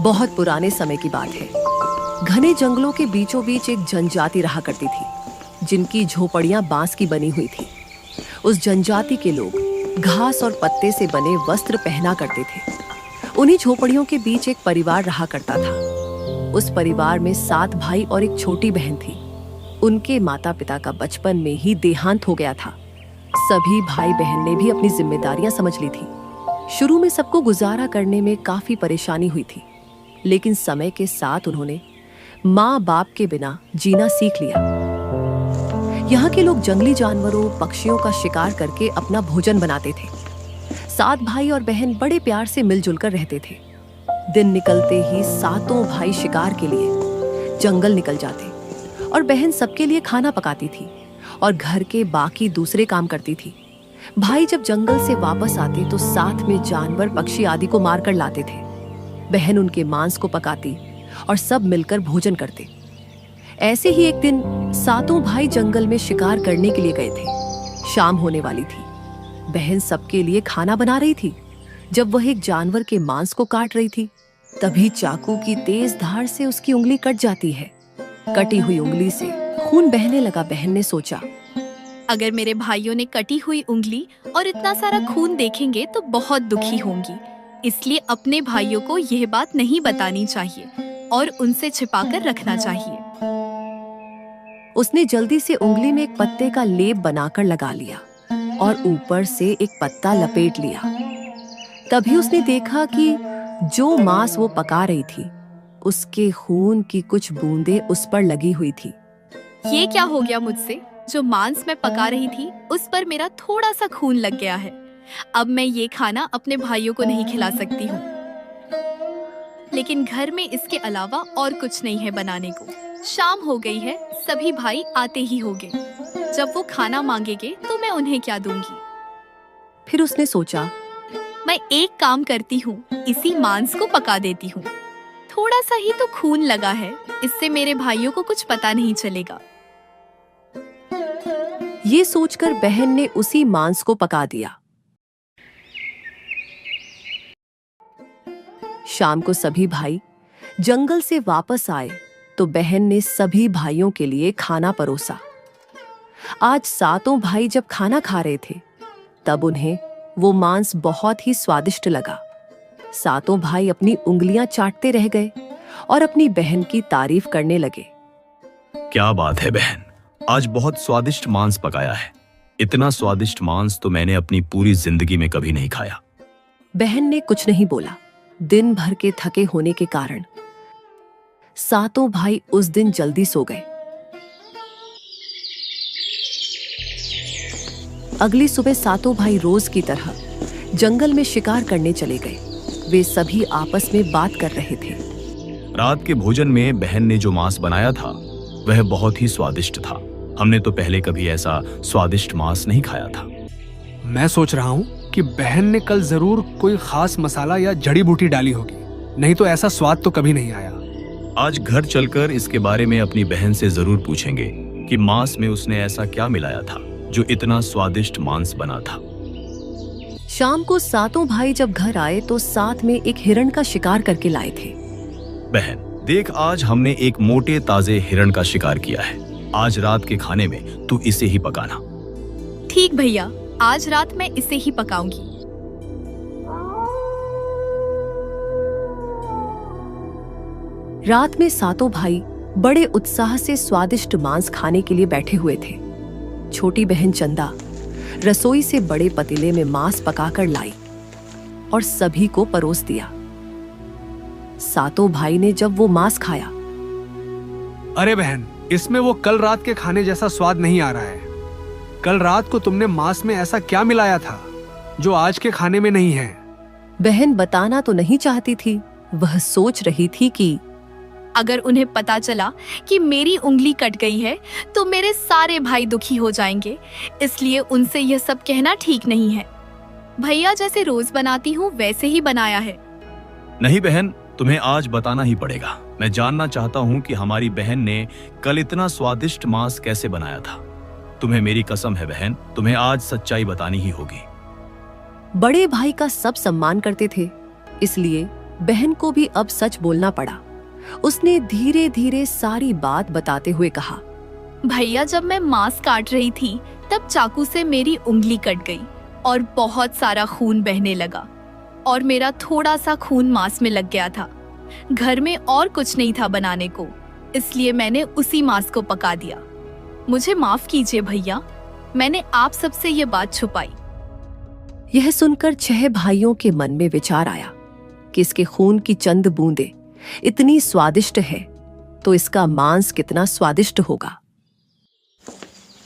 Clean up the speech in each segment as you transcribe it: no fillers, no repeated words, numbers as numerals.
बहुत पुराने समय की बात है। घने जंगलों के बीचों बीच एक जनजाति रहा करती थी, जिनकी झोपड़ियां बांस की बनी हुई थी। उस जनजाति के लोग घास और पत्ते से बने वस्त्र पहना करते थे। उन्हीं झोपड़ियों के बीच एक परिवार रहा करता था। उस परिवार में 7 भाई और एक छोटी बहन थी। उनके माता पिता का बचपन में ही देहांत हो गया था। सभी भाई बहन ने भी अपनी जिम्मेदारियां समझ ली थी। शुरू में सबको गुजारा करने में काफी परेशानी हुई थी, लेकिन समय के साथ उन्होंने माँ बाप के बिना जीना सीख लिया। यहाँ के लोग जंगली जानवरों, पक्षियों का शिकार करके अपना भोजन बनाते थे। 7 भाई और बहन बड़े प्यार से मिलजुल कर रहते थे। दिन निकलते ही 7 भाई शिकार के लिए जंगल निकल जाते और बहन सबके लिए खाना पकाती थी और घर के बाकी दूसरे काम करती थी। भाई जब जंगल से वापस आते तो साथ में जानवर, पक्षी आदि को मार कर लाते थे। बहन उनके मांस को पकाती और सब मिलकर भोजन करते। ऐसे ही एक दिन 7 भाई जंगल में शिकार करने के लिए गए थे। शाम होने वाली थी। बहन सबके लिए खाना बना रही थी। जब वह एक जानवर के मांस को काट रही थी, तभी चाकू की तेज धार से उसकी उंगली कट जाती है। कटी हुई उंगली से खून बहने लगा। बहन ने सोचा, अगर मेरे भाइयों ने कटी हुई उंगली और इतना सारा खून देखेंगे तो बहुत दुखी होंगी, इसलिए अपने भाइयों को यह बात नहीं बतानी चाहिए और उनसे छिपाकर रखना चाहिए। उसने जल्दी से उंगली में एक पत्ते का लेप बनाकर लगा लिया और ऊपर से एक पत्ता लपेट लिया। तभी उसने देखा कि जो मांस वो पका रही थी, उसके खून की कुछ बूंदें उस पर लगी हुई थी। ये क्या हो गया मुझसे? जो मांस मैं पका रही थी उस पर मेरा थोड़ा सा खून लग गया है। अब मैं ये खाना अपने भाइयों को नहीं खिला सकती हूँ। लेकिन घर में इसके अलावा और कुछ नहीं है बनाने को। शाम हो गई है, सभी भाई आते ही होंगे। जब वो खाना मांगेंगे तो मैं उन्हें क्या दूंगी? फिर उसने सोचा, मैं एक काम करती हूँ, इसी मांस को पका देती हूँ। थोड़ा सा ही तो खून लगा है, इससे मेरे भाइयों को कुछ पता नहीं चलेगा। ये सोचकर बहन ने उसी मांस को पका दिया। शाम को सभी भाई जंगल से वापस आए तो बहन ने सभी भाइयों के लिए खाना परोसा। आज 7 भाई जब खाना खा रहे थे, तब उन्हें वो मांस बहुत ही स्वादिष्ट लगा। 7 भाई अपनी उंगलियां चाटते रह गए और अपनी बहन की तारीफ करने लगे। क्या बात है बहन, आज बहुत स्वादिष्ट मांस पकाया है। इतना स्वादिष्ट मांस तो मैंने अपनी पूरी जिंदगी में कभी नहीं खाया। बहन ने कुछ नहीं बोला। दिन भर के थके होने के कारण 7 भाई उस दिन जल्दी सो गए। अगली सुबह 7 भाई रोज की तरह जंगल में शिकार करने चले गए। वे सभी आपस में बात कर रहे थे। रात के भोजन में बहन ने जो मांस बनाया था वह बहुत ही स्वादिष्ट था। हमने तो पहले कभी ऐसा स्वादिष्ट मांस नहीं खाया था। मैं सोच रहा हूँ कि बहन ने कल जरूर कोई खास मसाला या जड़ी बूटी डाली होगी, नहीं तो ऐसा स्वाद तो कभी नहीं आया। आज घर चलकर इसके बारे में अपनी बहन से जरूर पूछेंगे कि मांस में उसने ऐसा क्या मिलाया था जो इतना स्वादिष्ट मांस बना था। शाम को 7 भाई जब घर आए तो साथ में एक हिरण का शिकार करके लाए थे। बहन देख, आज हमने एक मोटे ताजे हिरण का शिकार किया है। आज रात के खाने में तू इसे ही पकाना। ठीक भैया, आज रात मैं इसे ही पकाऊंगी। रात में 7 भाई बड़े उत्साह से स्वादिष्ट मांस खाने के लिए बैठे हुए थे। छोटी बहन चंदा रसोई से बड़े पतीले में मांस पकाकर लाई और सभी को परोस दिया। 7 भाई ने जब वो मांस खाया, अरे बहन, इसमें वो कल रात के खाने जैसा स्वाद नहीं आ रहा है। कल रात को तुमने मांस में ऐसा क्या मिलाया था जो आज के खाने में नहीं है? बहन बताना तो नहीं चाहती थी। वह सोच रही थी कि अगर उन्हें पता चला कि मेरी उंगली कट गई है तो मेरे सारे भाई दुखी हो जाएंगे, इसलिए उनसे यह सब कहना ठीक नहीं है। भैया जैसे रोज बनाती हूँ वैसे ही बनाया है। नहीं बहन, तुम्हें आज बताना ही पड़ेगा। मैं जानना चाहता हूँ कि हमारी बहन ने कल इतना स्वादिष्ट मांस कैसे बनाया था। तुम्हें मेरी कसम है बहन, तुम्हें आज सच्चाई बतानी ही होगी। बड़े भाई का सब सम्मान करते थे, इसलिए बहन को भी अब सच बोलना पड़ा। उसने धीरे धीरे सारी बात बताते हुए कहा, भैया जब मैं मांस काट रही थी तब चाकू से मेरी उंगली कट गई और बहुत सारा खून बहने लगा और मेरा थोड़ा सा खून मांस में लग गया था। घर में और कुछ नहीं था बनाने को, इसलिए मैंने उसी मांस को पका दिया। मुझे माफ कीजिए भैया, मैंने आप सबसे ये बात छुपाई। यह सुनकर 6 भाइयों के मन में विचार आया कि इसके खून की चंद बूंदें इतनी स्वादिष्ट है तो इसका मांस कितना स्वादिष्ट होगा।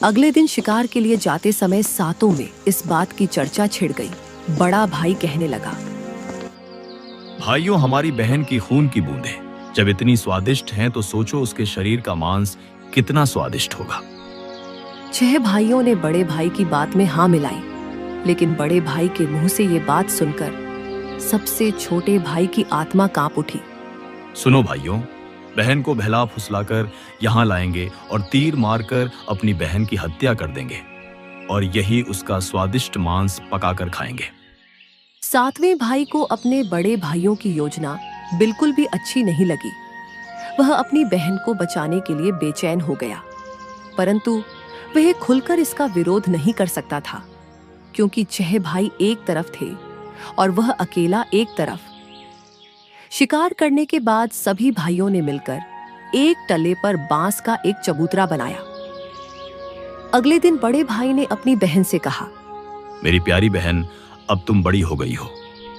अगले दिन शिकार के लिए जाते समय सातों में इस बात की चर्चा छिड़ गई। बड़ा भाई कहने लगा, भाइयों, हमारी बहन की खून की बूंदें जब इतनी स्वादिष्ट हैं तो सोचो उसके शरीर का मांस कितना स्वादिष्ट होगा। 6 भाइयों ने बड़े भाई की बात में हाँ मिलाई, लेकिन बड़े भाई के मुंह से ये बात सुनकर सबसे छोटे भाई की आत्मा कांप उठी। सुनो भाइयों, बहन को बहला फुसलाकर यहाँ लाएंगे और तीर मारकर अपनी बहन की हत्या कर देंगे और यही उसका स्वादिष्ट मांस पकाकर खाएंगे। 7वें भाई को अपने बड़े भाइयों की योजना बिल्कुल भी अच्छी नहीं लगी। वह अपनी बहन को बचाने के लिए बेचैन हो गया, परंतु वह खुलकर इसका विरोध नहीं कर सकता था, क्योंकि 6 भाई एक तरफ थे और वह अकेला एक तरफ। शिकार करने के बाद सभी भाइयों ने मिलकर एक टले पर बांस का एक चबूतरा बनाया। अगले दिन बड़े भाई ने अपनी बहन से कहा, मेरी प्यारी बहन, अब तुम बड़ी हो गई हो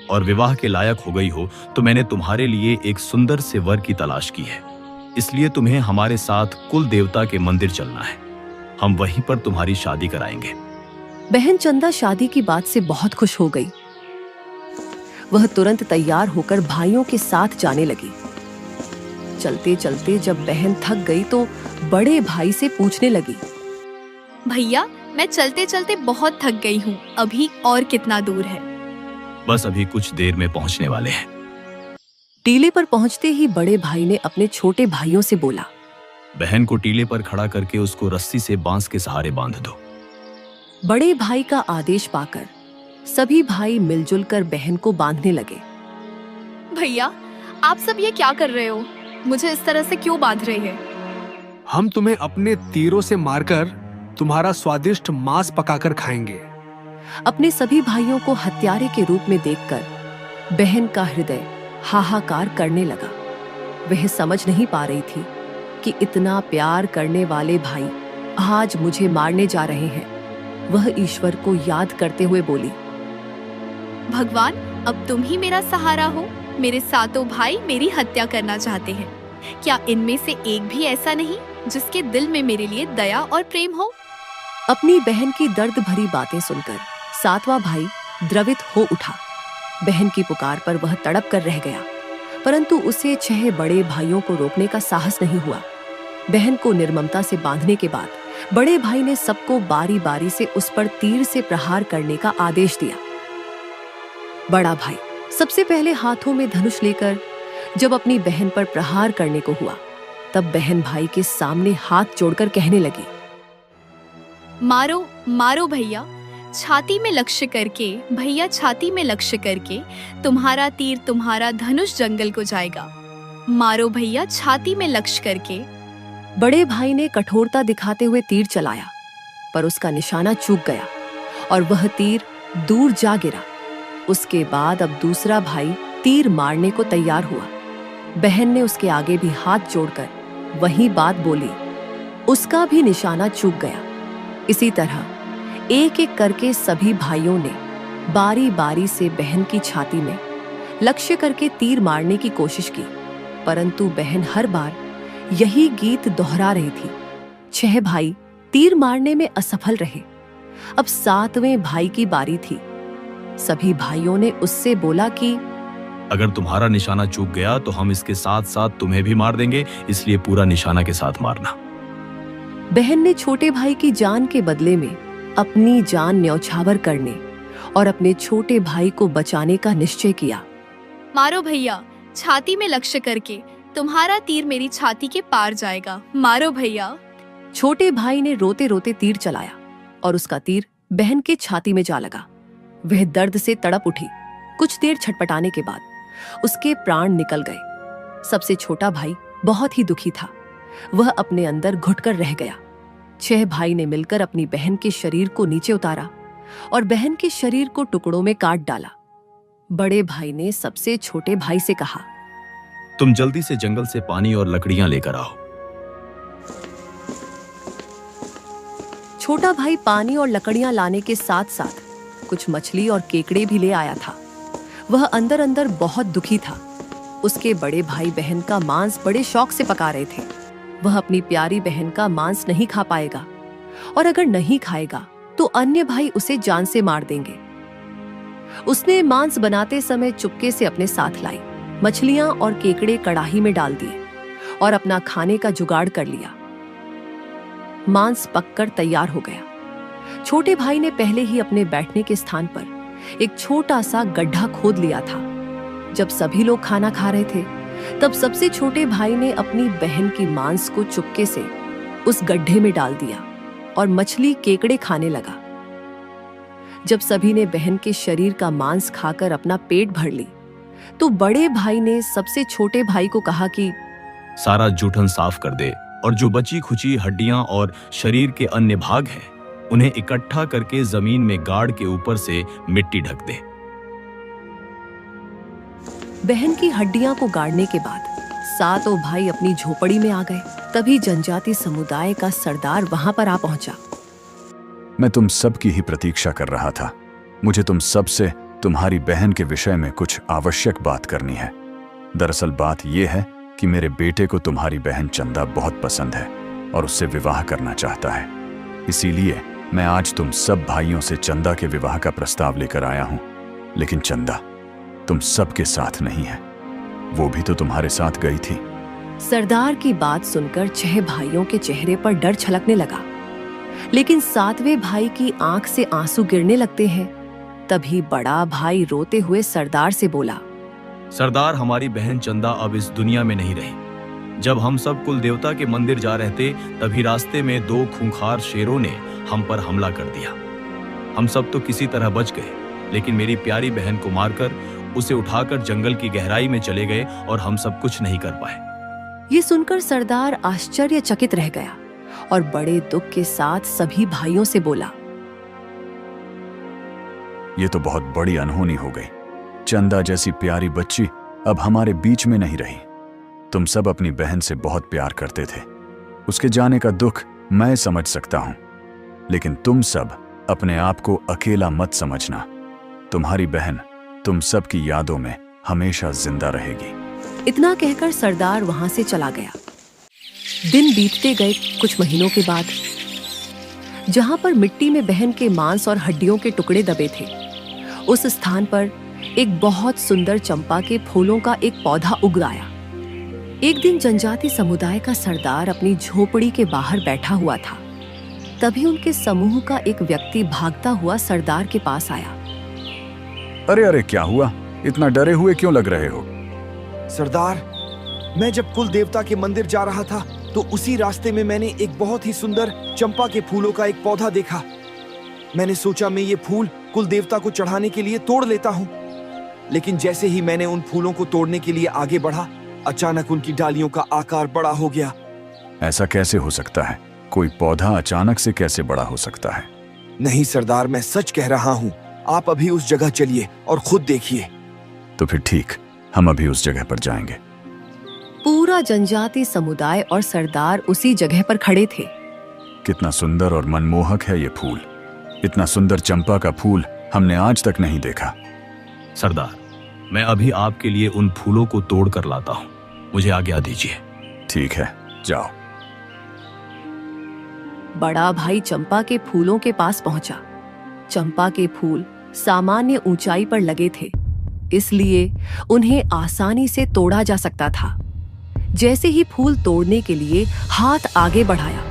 और विवाह के लायक हो गई हो, तो मैंने तुम्हारे लिए एक सुंदर से वर की तलाश की है। इसलिए तुम्हें हमारे साथ कुल देवता के मंदिर चलना है। हम वहीं पर तुम्हारी शादी कराएंगे। बहन चंदा शादी की बात से बहुत खुश हो गई। वह तुरंत तैयार होकर भाइयों के साथ जाने लगी। चलते चलते जब बहन थक गई तो बड़े भाई से पूछने लगी, भैया मैं चलते चलते बहुत थक गई हूँ, अभी और कितना दूर है? बस अभी कुछ देर में पहुंचने वाले हैं। टीले पर पहुंचते ही बड़े भाई ने अपने छोटे भाइयों से बोला, बहन को टीले पर खड़ा करके उसको रस्सी से बांस के सहारे बांध दो। बड़े भाई का आदेश पाकर सभी भाई मिलजुल कर बहन को बांधने लगे। भैया आप सब ये क्या कर रहे हो? मुझे इस तरह से क्यों बांध रहे हैं? हम तुम्हें अपने तीरों से मारकर तुम्हारा स्वादिष्ट मांस पकाकर खाएंगे। अपने सभी भाइयों को हत्यारे के रूप में देखकर बहन का हृदय हाहाकार करने लगा। वह समझ नहीं पा रही थी कि इतना प्यार करने वाले भाई आज मुझे मारने जा रहे हैं। वह ईश्वर को याद करते हुए बोली, भगवान अब तुम ही मेरा सहारा हो। मेरे सातों भाई मेरी हत्या करना चाहते हैं। क्या इनमें से एक भी ऐसा नहीं जिसके दिल में मेरे लिए दया और प्रेम हो? अपनी बहन की दर्द भरी बातें सुनकर 7वां भाई द्रवित हो उठा। बहन की पुकार पर वह तड़प कर रह गया, परंतु उसे 6 बड़े भाइयों को रोकने का साहस नहीं हुआ। बहन को निर्ममता से बांधने के बाद बड़े भाई ने सबको बारी बारी से उस पर तीर से प्रहार करने का आदेश दिया। बड़ा भाई सबसे पहले हाथों में धनुष लेकर जब अपनी बहन पर प्रहार करने को हुआ, तब बहन भाई के सामने हाथ जोड़कर कहने लगी, मारो मारो भैया, छाती में लक्ष्य करके, भैया छाती में लक्ष्य करके तुम्हारा तीर तुम्हारा धनुष जंगल को जाएगा। मारो भैया छाती में लक्ष्य करके। बड़े भाई ने कठोरता दिखाते हुए तीर चलाया, पर उसका निशाना चूक गया और वह तीर दूर जा गिरा। उसके बाद अब दूसरा भाई तीर मारने को तैयार हुआ। बहन ने उसके आगे भी हाथ जोड़कर वही बात बोली। उसका भी निशाना चूक गया। इसी तरह एक एक करके सभी भाइयों ने बारी बारी से बहन की छाती में लक्ष्य करके तीर मारने की कोशिश की, परंतु बहन हर बार यही गीत दोहरा रही थी। 6 भाई तीर मारने में असफल रहे। अब 7वें भाई की बारी थी। सभी भाइयों ने उससे बोला कि अगर तुम्हारा निशाना चूक गया तो हम इसके साथ साथ तुम्हें भी मार देंगे, इसलिए पूरा निशाना के साथ मारना। बहन ने छोटे भाई की जान के बदले में अपनी जान न्यौछावर करने और अपने छोटे भाई को बचाने का निश्चय किया। मारो भैया छाती में लक्ष्य करके, तुम्हारा तीर मेरी छाती के पार जाएगा। मारो भैया। छोटे भाई ने रोते रोते तीर चलाया और उसका तीर बहन के छाती में जा लगा। वह दर्द से तड़प उठी। कुछ देर छटपटाने के बाद उसके प्राण निकल गए। सबसे छोटा भाई बहुत ही दुखी था। वह अपने अंदर घुटकर रह गया। 6 भाई ने मिलकर अपनी बहन के शरीर को नीचे उतारा और बहन के शरीर को टुकड़ों में काट डाला। बड़े भाई ने सबसे छोटे भाई से कहा, तुम जल्दी से जंगल से पानी और लकड़ियां लेकर आओ। छोटा भाई पानी और लकड़ियां लाने के साथ साथ कुछ मछली और केकड़े भी ले आया था। वह अंदर अंदर बहुत दुखी था। उसके बड़े भाई बहन का मांस बड़े शौक से पका रहे थे। वह अपनी प्यारी बहन का मांस नहीं खा पाएगा और अगर नहीं खाएगा तो अन्य भाई उसे जान से मार देंगे। उसने मांस बनाते समय चुपके से अपने साथ लाई मछलियां और केकड़े कड़ाही में डाल दिए और अपना खाने का जुगाड़ कर लिया। मांस पककर तैयार हो गया। छोटे भाई ने पहले ही अपने बैठने के स्थान पर एक छोटा सा गड्ढा खोद लिया था। जब सभी लोग खाना खा रहे थे तब सबसे छोटे भाई ने अपनी बहन की मांस को चुपके से उस गड्ढे में डाल दिया और मछली केकड़े खाने लगा। जब सभी ने बहन के शरीर का मांस खाकर अपना पेट भर ली तो बड़े भाई ने सबसे छोटे भाई को कहा कि सारा जूठन साफ कर दे और जो बची खुची हड्डियां और शरीर के अन्य भाग हैं उन्हें इकट्ठा करके जमीन में गाड़ के ऊपर से मिट्टी ढक दे। बहन की हड्डियां को गाड़ने के बाद सातों भाई अपनी झोपड़ी में आ गए। तभी जनजाति समुदाय का सरदार वहां पर आ पहुंचा। मैं तुम सब की ही प्रतीक्षा कर रहा था। मुझे तुम सब से तुम्हारी बहन के विषय में कुछ आवश्यक बात करनी है। दरअसल बात यह है कि मेरे बेटे को तुम्हारी बहन चंदा बहुत पसंद है और उससे विवाह करना चाहता है। इसीलिए मैं आज तुम सब भाइयों से चंदा के विवाह का प्रस्ताव लेकर आया हूं। लेकिन चंदा तुम सबके साथ नहीं है, वो भी तो तुम्हारे साथ गई थी। सरदार की बात सुनकर 6 भाइयों के चेहरे पर डर छलकने लगा। लेकिन 7वें भाई की आंख से आंसू गिरने लगते हैं। तभी बड़ा भाई रोते हुए सरदार से बोला, सरदार, हमारी बहन चंदा अब इस दुनिया में नहीं रही। जब हम सब कुल देवता के मंदिर जा रहे थे तभी रास्ते में 2 खूंखार शेरों ने हम पर हमला कर दिया। हम सब तो किसी तरह बच गए, लेकिन मेरी प्यारी बहन को मारकर उसे उठाकर जंगल की गहराई में चले गए और हम सब कुछ नहीं कर पाए। ये सुनकर सरदार आश्चर्यचकित रह गया और बड़े दुख के साथ सभी भाइयों से बोला, ये तो बहुत बड़ी अनहोनी हो गई। चंदा जैसी प्यारी बच्ची अब हमारे बीच में नहीं रही। तुम सब अपनी बहन से बहुत प्यार करते थे। उसके जाने का दुख मैं समझ सकता हूं, लेकिन तुम सब अपने आप को अकेला मत समझना। तुम्हारी बहन तुम सब की यादों में हमेशा जिंदा रहेगी। इतना कहकर सरदार वहां से चला गया। दिन बीतते गए। कुछ महीनों के बाद जहां पर मिट्टी में बहन के मांस और हड्डियों के टुकड़े दबे थे, उस स्थान पर एक बहुत सुंदर चंपा के फूलों का एक पौधा उग आया। एक दिन जनजाति समुदाय का सरदार अपनी झोपड़ी के बाहर बैठा हुआ था। तभी उनके समूह का एक व्यक्ति भागता हुआ सरदार के पास आया। अरे अरे, क्या हुआ? इतना डरे हुए क्यों लग रहे हो? सरदार, मैं जब कुल देवता के मंदिर जा रहा था तो उसी रास्ते में मैंने एक बहुत ही सुंदर चंपा के फूलों का एक पौधा देखा। मैंने सोचा मैं ये फूल कुल देवता को चढ़ाने के लिए तोड़ लेता हूँ। लेकिन जैसे ही मैंने उन फूलों को तोड़ने के लिए आगे बढ़ा, अचानक उनकी डालियों का आकार बड़ा हो गया। ऐसा कैसे हो सकता है? कोई पौधा अचानक से कैसे बड़ा हो सकता है? नहीं सरदार, मैं सच कह रहा हूँ। आप अभी उस जगह चलिए और खुद देखिए। तो फिर ठीक, हम अभी उस जगह पर जाएंगे। पूरा जनजाति समुदाय और सरदार उसी जगह पर खड़े थे। कितना सुंदर और मनमोहक है ये फूल। इतना सुंदर चंपा का फूल हमने आज तक नहीं देखा। सरदार, मैं अभी आपके लिए उन फूलों को तोड़ कर लाता हूँ। मुझे आज्ञा दीजिए। ठीक है, जाओ। बड़ा भाई चंपा के फूलों के पास पहुंचा। चंपा के फूल सामान्य ऊंचाई पर लगे थे, इसलिए उन्हें आसानी से तोड़ा जा सकता था। जैसे ही फूल तोड़ने के लिए हाथ आगे बढ़ाया,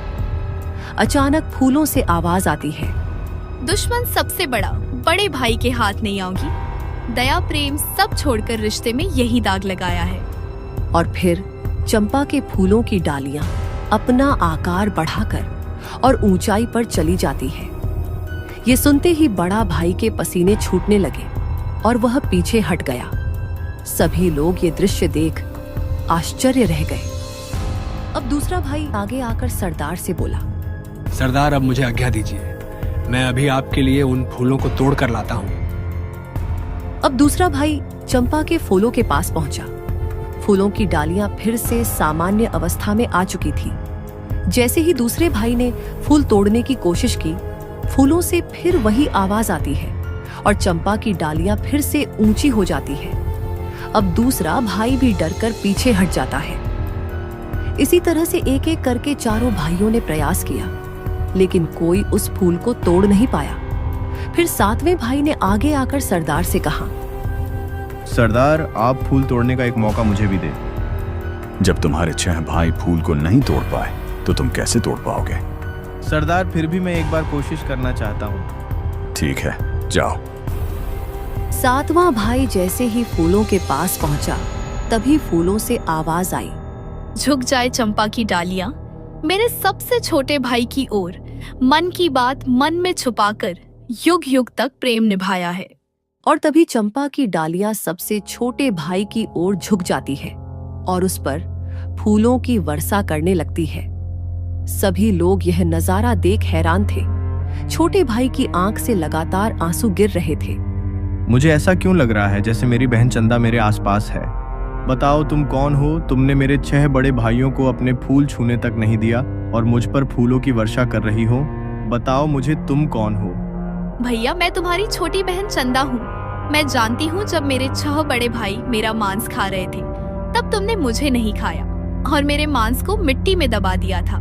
अचानक फूलों से आवाज आती है, दुश्मन सबसे बड़ा बड़े भाई के हाथ नहीं आऊंगी। दया प्रेम सब छोड़कर रिश्ते में यही दाग लगाया है। और फिर चंपा के फूलों की डालियां अपना आकार बढ़ाकर और ऊंचाई पर चली जाती है। ये सुनते ही बड़ा भाई के पसीने छूटने लगे और वह पीछे हट गया। सभी लोग ये दृश्य देख आश्चर्य रह गए। अब दूसरा भाई आगे आकर सरदार से बोला, सरदार अब मुझे आज्ञा दीजिए, मैं अभी आपके लिए उन फूलों को तोड़ कर लाता हूँ। अब दूसरा भाई चंपा के फूलों के पास पहुंचा। फूलों की डालियां फिर से सामान्य अवस्था में आ चुकी थी। जैसे ही दूसरे भाई ने फूल तोड़ने की कोशिश की, फूलों से फिर वही आवाज आती है और चंपा की डालियां फिर से ऊंची हो जाती है। अब दूसरा भाई भी डरकर पीछे हट जाता है। इसी तरह से एक एक करके चारों भाइयों ने प्रयास किया, लेकिन कोई उस फूल को तोड़ नहीं पाया। फिर सातवें भाई ने आगे आकर सरदार से कहा, सरदार आप फूल तोड़ने का एक मौका मुझे भी दे। जब तुम्हारे 6 भाई फूल को नहीं तोड़ पाए तो तुम कैसे तोड़ पाओगे? सरदार फिर भी मैं एक बार कोशिश करना चाहता हूँ। ठीक है, जाओ। सातवां भाई जैसे ही फूलों के पास पहुंचा, तभी फूलों से आवाज आई, झुक जाए चंपा की डालियां मेरे सबसे छोटे भाई की ओर, मन की बात मन में छुपाकर युग युग तक प्रेम निभाया है। और तभी चंपा की डालियां सबसे छोटे भाई की ओर झुक जाती है और उस पर फूलों की वर्षा करने लगती है। सभी लोग यह नजारा देख हैरान थे। छोटे भाई की आंख से लगातार आंसू गिर रहे थे। मुझे ऐसा क्यों लग रहा है जैसे मेरी बहन चंदा मेरे आसपास है? बताओ तुम कौन हो? तुमने मेरे 6 बड़े भाइयों को अपने फूल छूने तक नहीं दिया और मुझ पर फूलों की वर्षा कर रही हो। बताओ मुझे तुम कौन हो? भैया मैं तुम्हारी छोटी बहन चंदा हूँ। मैं जानती हूँ जब मेरे 6 बड़े भाई मेरा मांस खा रहे थे तब तुमने मुझे नहीं खाया और मेरे मांस को मिट्टी में दबा दिया था।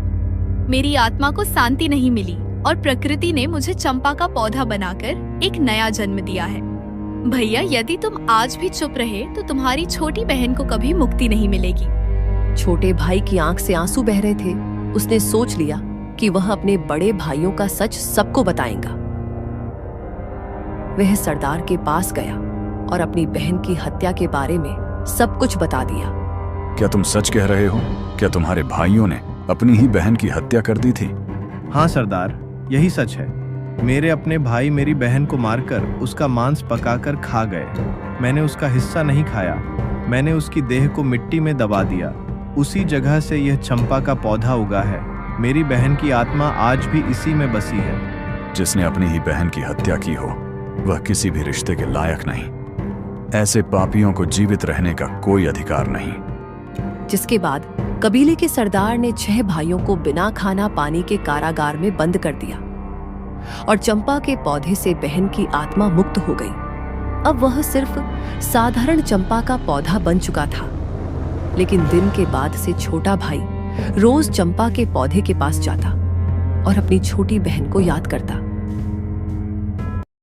मेरी आत्मा को शांति नहीं मिली और प्रकृति ने मुझे चंपा का पौधा बनाकर एक नया जन्म दिया है। भैया यदि तुम आज भी चुप रहे तो तुम्हारी छोटी बहन को कभी मुक्ति नहीं मिलेगी। छोटे भाई की आंख से आंसू बह रहे थे। उसने सोच लिया कि वह अपने बड़े भाइयों का सच सबको बताएगा। वह सरदार के पास गया और अपनी बहन की हत्या के बारे में सब कुछ बता दिया। क्या तुम सच कह रहे हो? क्या तुम्हारे भाइयों ने अपनी ही बहन की हत्या कर दी थी? हाँ सरदार, यही सच है। मेरे अपने भाई मेरी बहन को मारकर उसका मांस पकाकर खा गए। मैंने उसका हिस्सा नहीं खाया, मैंने उसकी देह को मिट्टी में दबा दिया। उसी जगह से यह चंपा का पौधा उगा है। मेरी बहन की आत्मा आज भी इसी में बसी है। जिसने अपनी ही बहन की हत्या की हो वह किसी भी रिश्ते के लायक नहीं। ऐसे पापियों को जीवित रहने का कोई अधिकार नहीं। जिसके बाद कबीले के सरदार ने 6 भाइयों को बिना खाना पानी के कारागार में बंद कर दिया और चंपा के पौधे से बहन की आत्मा मुक्त हो गई। अब वह सिर्फ साधारण चंपा का पौधा बन चुका था। लेकिन दिन के बाद से छोटा भाई रोज चंपा के पौधे के पास जाता और अपनी छोटी बहन को याद करता।